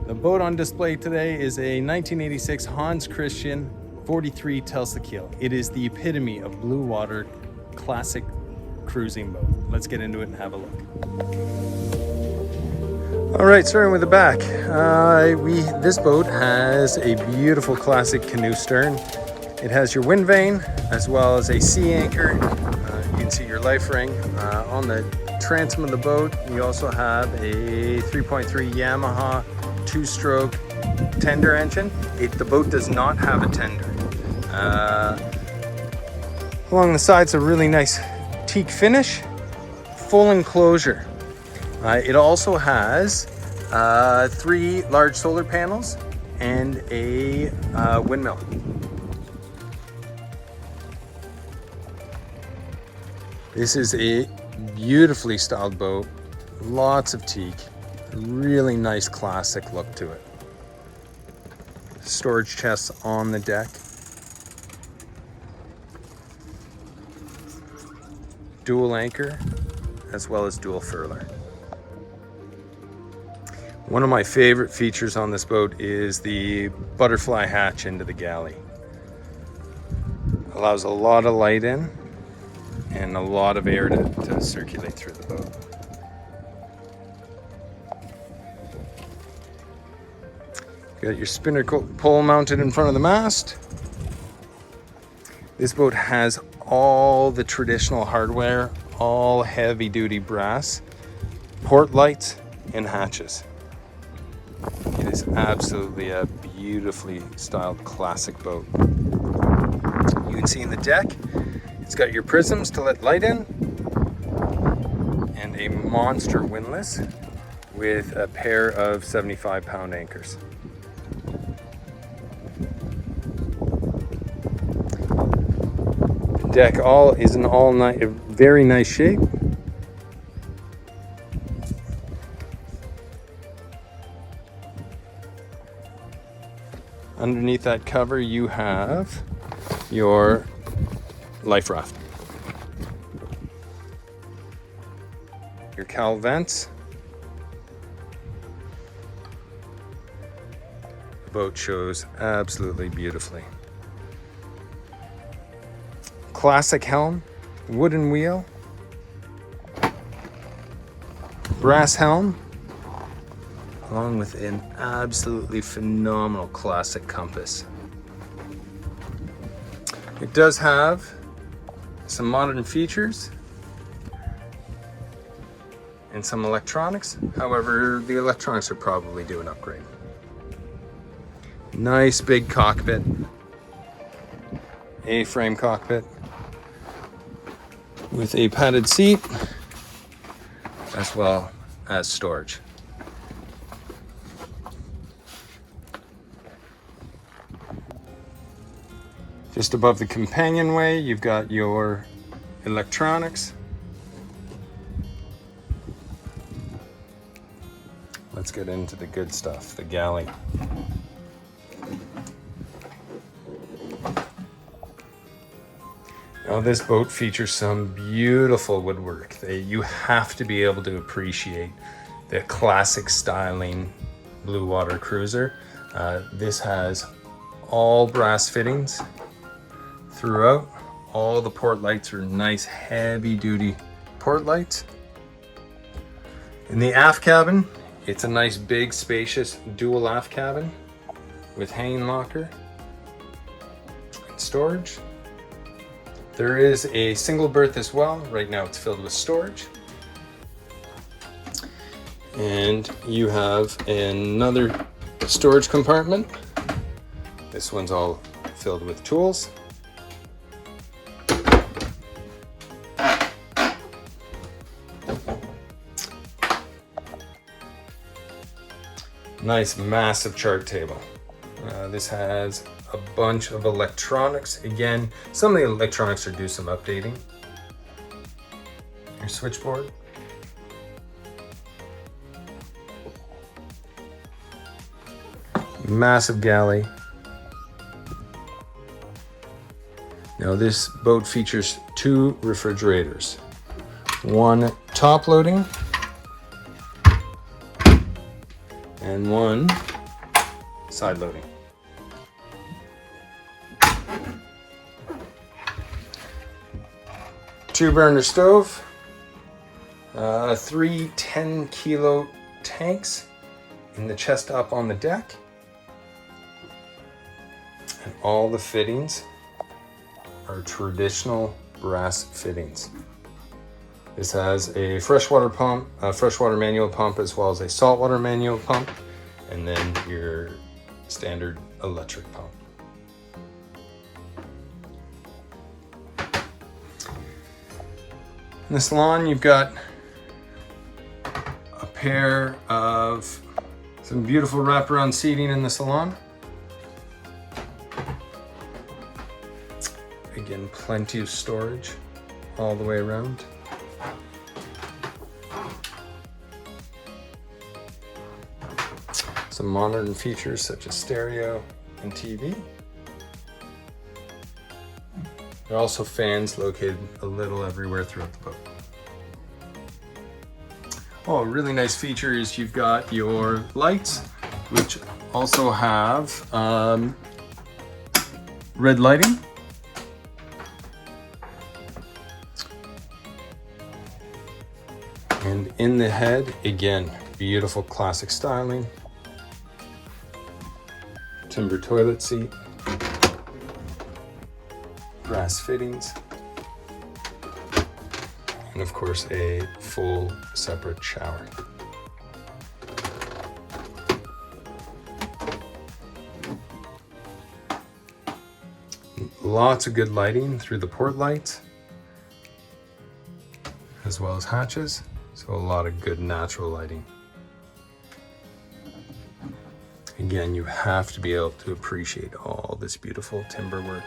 The boat on display today is a 1986 Hans Christian 43 Telstar Keel. It is the epitome of blue water classic cruising boat. Let's get into it and have a look. All right, starting with the back. This boat has a beautiful classic canoe stern. It has your wind vane as well as a sea anchor. You can see your life ring. On the transom of the boat, you also have a 3.3 Yamaha two-stroke tender engine. The boat does not have a tender. Along the sides, a really nice teak finish, full enclosure. It also has 3 large solar panels and a windmill. This is a beautifully styled boat, lots of teak, really nice classic look to it. Storage chests on the deck. Dual anchor as well as dual furler. One of my favorite features on this boat is the butterfly hatch into the galley. Allows a lot of light in and a lot of air to circulate through the boat. You got your spinner pole mounted in front of the mast. This boat has all the traditional hardware, all heavy duty brass, port lights and hatches. It is absolutely a beautifully styled classic boat. You can see in the deck, it's got your prisms to let light in and a monster windlass with a pair of 75-pound anchors. The deck is in a very nice shape. Underneath that cover, you have your life raft, your cowl vents. The boat shows absolutely beautifully. Classic helm, wooden wheel, brass helm, along with an absolutely phenomenal classic compass. It does have some modern features and some electronics. However, the electronics are probably due an upgrade. Nice big cockpit, A-frame cockpit with a padded seat as well as storage. Just above the companionway, you've got your electronics. Let's get into the good stuff, the galley. Now this boat features some beautiful woodwork. You have to be able to appreciate the classic styling blue water cruiser. This has all brass fittings throughout. All the port lights are nice heavy duty port lights. In the aft cabin, it's a nice big spacious dual aft cabin with hanging locker and storage. There is a single berth as well. Right now it's filled with storage. And you have another storage compartment. This one's all filled with tools. Nice massive chart table. This has a bunch of electronics. Again, some of the electronics are due some updating. Your switchboard. Massive galley. Now this boat features 2 refrigerators. One top loading and one side loading. Two burner stove, 3 10-kilo tanks in the chest up on the deck, and all the fittings are traditional brass fittings. This has a freshwater pump, a freshwater manual pump, as well as a saltwater manual pump, and then your standard electric pump. In the salon, you've got a pair of some beautiful wraparound seating in the salon. Again, plenty of storage all the way around. Some modern features such as stereo and TV. There are also fans located a little everywhere throughout the boat. Oh, a really nice feature is you've got your lights, which also have red lighting. And in the head, again, beautiful classic styling. Timber toilet seat. Brass fittings, and of course a full separate shower. Lots of good lighting through the port lights, as well as hatches, so a lot of good natural lighting. Again, you have to be able to appreciate all this beautiful timber work.